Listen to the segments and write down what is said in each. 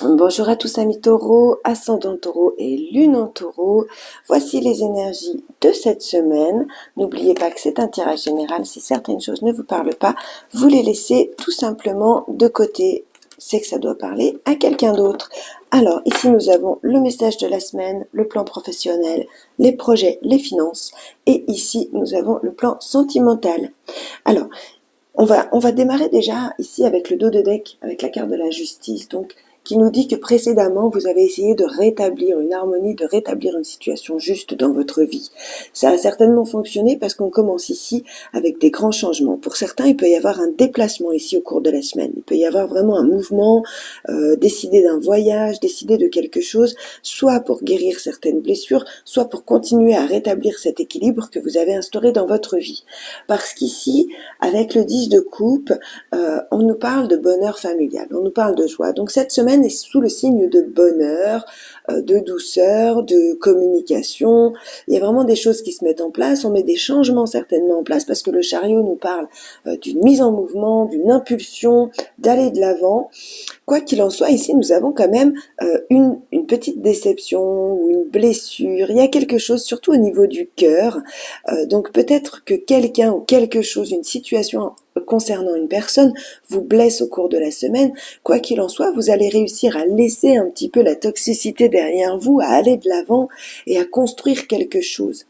Bonjour à tous amis taureaux, ascendant taureau et lune en taureau. Voici les énergies de cette semaine. N'oubliez pas que c'est un tirage général. Si certaines choses ne vous parlent pas, vous les laissez tout simplement de côté. C'est que ça doit parler à quelqu'un d'autre. Alors ici nous avons le message de la semaine, le plan professionnel, les projets, les finances. Et ici nous avons le plan sentimental. Alors on va démarrer déjà ici avec le dos de deck, avec la carte de la justice, donc qui nous dit que précédemment vous avez essayé de rétablir une harmonie, de rétablir une situation juste dans votre vie. Ça a certainement fonctionné parce qu'on commence ici avec des grands changements. Pour certains, il peut y avoir un déplacement ici au cours de la semaine. Il peut y avoir vraiment un mouvement, décider d'un voyage, décider de quelque chose, soit pour guérir certaines blessures, soit pour continuer à rétablir cet équilibre que vous avez instauré dans votre vie. Parce qu'ici, avec le 10 de coupe, on nous parle de bonheur familial, on nous parle de joie. Donc cette semaine est sous le signe de bonheur, de douceur, de communication. Il y a vraiment des choses qui se mettent en place, on met des changements certainement en place parce que le chariot nous parle d'une mise en mouvement, d'une impulsion, d'aller de l'avant. Quoi qu'il en soit, ici nous avons quand même une petite déception ou une blessure. Il y a quelque chose, surtout au niveau du cœur. Donc peut-être que quelqu'un ou quelque chose, une situation concernant une personne vous blesse au cours de la semaine. Quoi qu'il en soit, vous allez réussir à laisser un petit peu la toxicité derrière vous, à aller de l'avant et à construire quelque chose.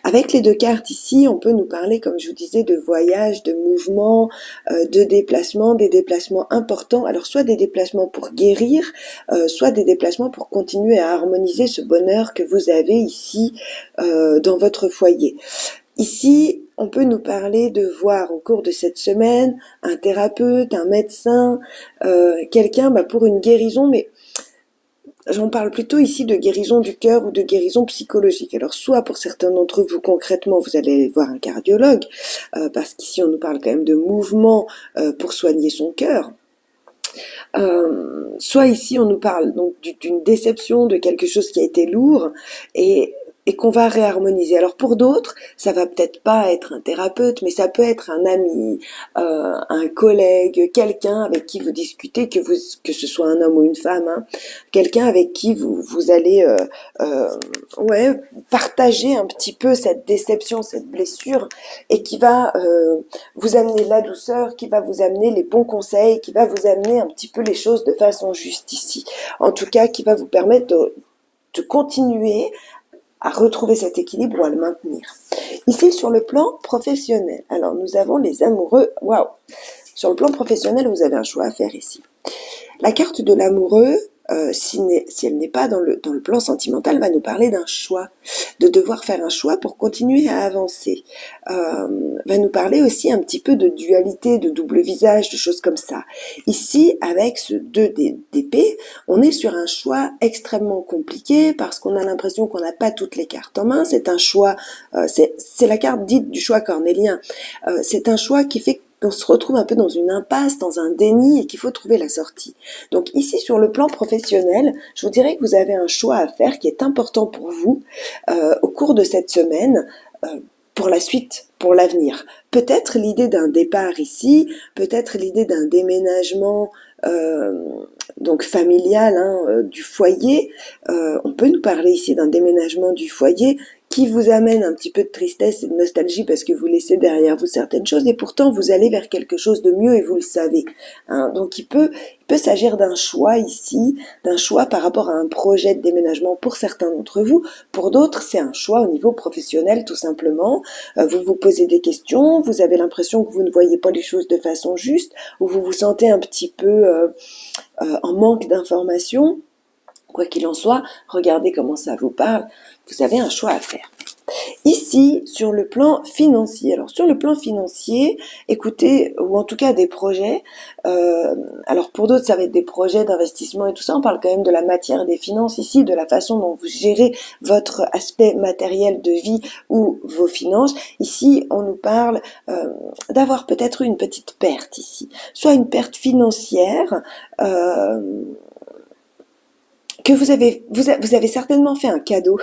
Avec les deux cartes ici, on peut nous parler, comme je vous disais, de voyage, de mouvement, de déplacements, des déplacements importants. Alors soit des déplacements pour guérir, soit des déplacements pour continuer à harmoniser ce bonheur que vous avez ici dans votre foyer. Ici, on peut nous parler de voir au cours de cette semaine un thérapeute, un médecin, quelqu'un pour une guérison, mais j'en parle plutôt ici de guérison du cœur ou de guérison psychologique. Alors soit pour certains d'entre vous concrètement, vous allez voir un cardiologue, parce qu'ici on nous parle quand même de mouvement pour soigner son cœur. Soit ici on nous parle donc d'une déception, de quelque chose qui a été lourd et qu'on va réharmoniser. Alors pour d'autres, ça va peut-être pas être un thérapeute, mais ça peut être un ami, un collègue, quelqu'un avec qui vous discutez, que ce soit un homme ou une femme, hein, quelqu'un avec qui vous allez partager un petit peu cette déception, cette blessure, et qui va vous amener la douceur, qui va vous amener les bons conseils, qui va vous amener un petit peu les choses de façon juste ici. En tout cas, qui va vous permettre de continuer à retrouver cet équilibre ou à le maintenir. Ici, sur le plan professionnel, alors nous avons les amoureux. Waouh! Sur le plan professionnel, vous avez un choix à faire ici. La carte de l'amoureux, si elle n'est pas dans le plan sentimental, va nous parler d'un choix, de devoir faire un choix pour continuer à avancer. Va nous parler aussi un petit peu de dualité, de double visage, de choses comme ça. Ici, avec ce 2 d'épée, on est sur un choix extrêmement compliqué parce qu'on a l'impression qu'on n'a pas toutes les cartes en main. C'est un choix, c'est la carte dite du choix cornélien. C'est un choix qui fait qu'on se retrouve un peu dans une impasse, dans un déni et qu'il faut trouver la sortie. Donc ici, sur le plan professionnel, je vous dirais que vous avez un choix à faire qui est important pour vous au cours de cette semaine, pour la suite, pour l'avenir. Peut-être l'idée d'un départ ici, peut-être l'idée d'un déménagement donc familial, hein, du foyer. On peut nous parler ici d'un déménagement du foyer qui vous amène un petit peu de tristesse et de nostalgie parce que vous laissez derrière vous certaines choses et pourtant vous allez vers quelque chose de mieux et vous le savez. Hein. Donc il peut s'agir d'un choix ici, d'un choix par rapport à un projet de déménagement pour certains d'entre vous. Pour d'autres, c'est un choix au niveau professionnel tout simplement. Vous vous posez des questions, vous avez l'impression que vous ne voyez pas les choses de façon juste ou vous vous sentez un petit peu en manque d'informations. Quoi qu'il en soit, regardez comment ça vous parle. Vous avez un choix à faire. Ici, sur le plan financier. Alors, sur le plan financier, écoutez, ou en tout cas des projets, alors pour d'autres, ça va être des projets d'investissement et tout ça, on parle quand même de la matière des finances ici, de la façon dont vous gérez votre aspect matériel de vie ou vos finances. Ici, on nous parle d'avoir peut-être une petite perte ici, soit une perte financière, que vous avez certainement fait un cadeau.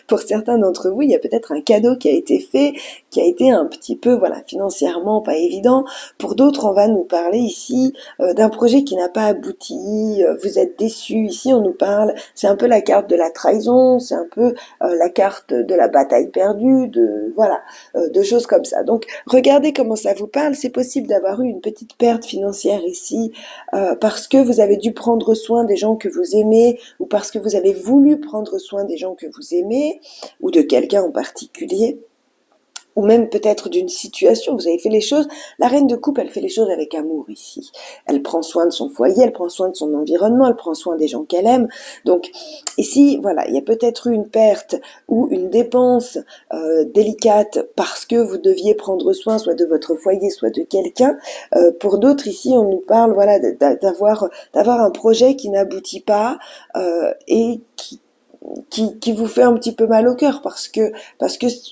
Pour certains d'entre vous, il y a peut-être un cadeau qui a été fait, qui a été un petit peu, voilà, financièrement pas évident. Pour d'autres, on va nous parler ici d'un projet qui n'a pas abouti, vous êtes déçus. Ici, on nous parle, c'est un peu la carte de la trahison, c'est un peu la carte de la bataille perdue, de choses comme ça. Donc, regardez comment ça vous parle. C'est possible d'avoir eu une petite perte financière ici, parce que vous avez dû prendre soin des gens que vous aimez, ou parce que vous avez voulu prendre soin des gens que vous aimez, ou de quelqu'un en particulier, ou même peut-être d'une situation, vous avez fait les choses, la reine de coupe, elle fait les choses avec amour ici. Elle prend soin de son foyer, elle prend soin de son environnement, elle prend soin des gens qu'elle aime. Donc ici, voilà, il y a peut-être eu une perte ou une dépense délicate parce que vous deviez prendre soin soit de votre foyer, soit de quelqu'un. Pour d'autres, ici, on nous parle, voilà, d'avoir un projet qui n'aboutit pas et qui vous fait un petit peu mal au cœur parce que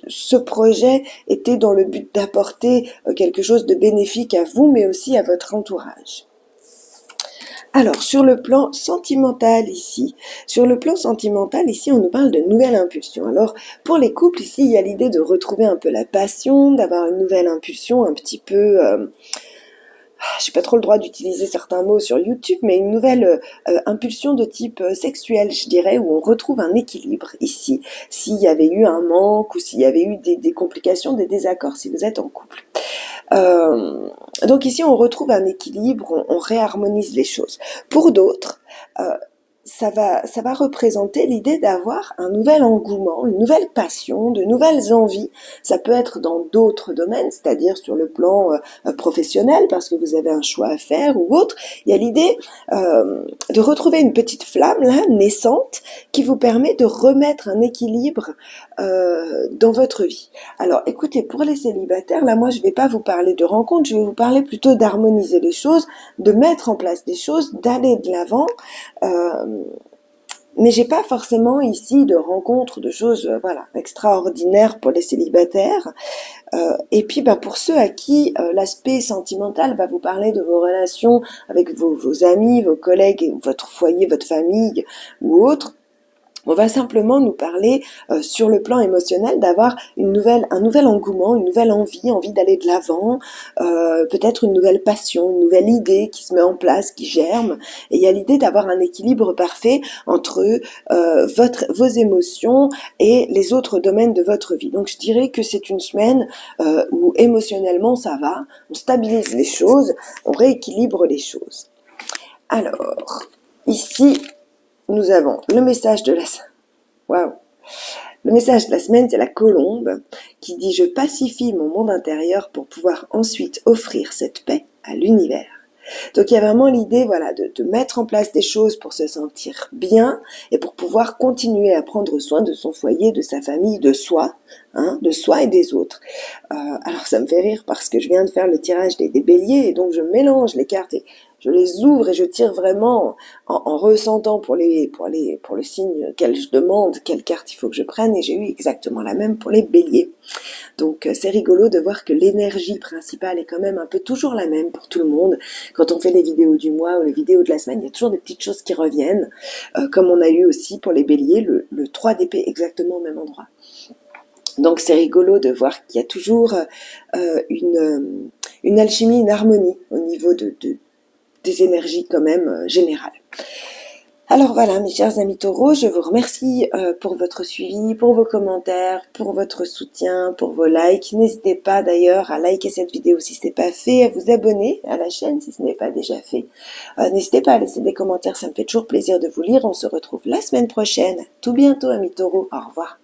ce projet était dans le but d'apporter quelque chose de bénéfique à vous, mais aussi à votre entourage. Alors, sur le plan sentimental ici, on nous parle de nouvelles impulsions. Alors, pour les couples ici, il y a l'idée de retrouver un peu la passion, d'avoir une nouvelle impulsion un petit peu... j'ai pas trop le droit d'utiliser certains mots sur YouTube, mais une nouvelle impulsion de type sexuel, je dirais, où on retrouve un équilibre ici, s'il y avait eu un manque ou s'il y avait eu des complications, des désaccords, si vous êtes en couple. Donc ici, on retrouve un équilibre, on réharmonise les choses. Pour d'autres, ça va représenter l'idée d'avoir un nouvel engouement, une nouvelle passion, de nouvelles envies. Ça peut être dans d'autres domaines, c'est-à-dire sur le plan professionnel, parce que vous avez un choix à faire ou autre. Il y a l'idée de retrouver une petite flamme là, naissante, qui vous permet de remettre un équilibre dans votre vie. Alors, écoutez, pour les célibataires, là, moi, je vais pas vous parler de rencontres, je vais vous parler plutôt d'harmoniser les choses, de mettre en place des choses, d'aller de l'avant. Mais j'ai pas forcément ici de rencontres, de choses extraordinaires pour les célibataires. Et puis pour ceux à qui l'aspect sentimental va vous parler de vos relations avec vos amis, vos collègues, votre foyer, votre famille ou autre, on va simplement nous parler sur le plan émotionnel d'avoir un nouvel engouement, une nouvelle envie d'aller de l'avant, peut-être une nouvelle passion, une nouvelle idée qui se met en place, qui germe. Et il y a l'idée d'avoir un équilibre parfait entre vos émotions et les autres domaines de votre vie. Donc je dirais que c'est une semaine où émotionnellement ça va, on stabilise les choses, on rééquilibre les choses. Alors, ici, nous avons le message de la semaine. Waouh! Le message de la semaine, c'est la colombe qui dit « Je pacifie mon monde intérieur pour pouvoir ensuite offrir cette paix à l'univers. » Donc il y a vraiment l'idée de mettre en place des choses pour se sentir bien et pour pouvoir continuer à prendre soin de son foyer, de sa famille, de soi et des autres. Alors ça me fait rire parce que je viens de faire le tirage des béliers et donc je mélange les cartes et je les ouvre et je tire vraiment en ressentant pour le signe quel je demande, quelle carte il faut que je prenne, et j'ai eu exactement la même pour les béliers. Donc c'est rigolo de voir que l'énergie principale est quand même un peu toujours la même pour tout le monde. Quand on fait les vidéos du mois ou les vidéos de la semaine, il y a toujours des petites choses qui reviennent, comme on a eu aussi pour les béliers, le 3 d'épée exactement au même endroit. Donc c'est rigolo de voir qu'il y a toujours une alchimie, une harmonie au niveau des énergies quand même générales. Alors voilà, mes chers amis taureaux, je vous remercie pour votre suivi, pour vos commentaires, pour votre soutien, pour vos likes. N'hésitez pas d'ailleurs à liker cette vidéo si ce n'est pas fait, à vous abonner à la chaîne si ce n'est pas déjà fait. N'hésitez pas à laisser des commentaires, ça me fait toujours plaisir de vous lire. On se retrouve la semaine prochaine. Tout bientôt, amis taureaux. Au revoir.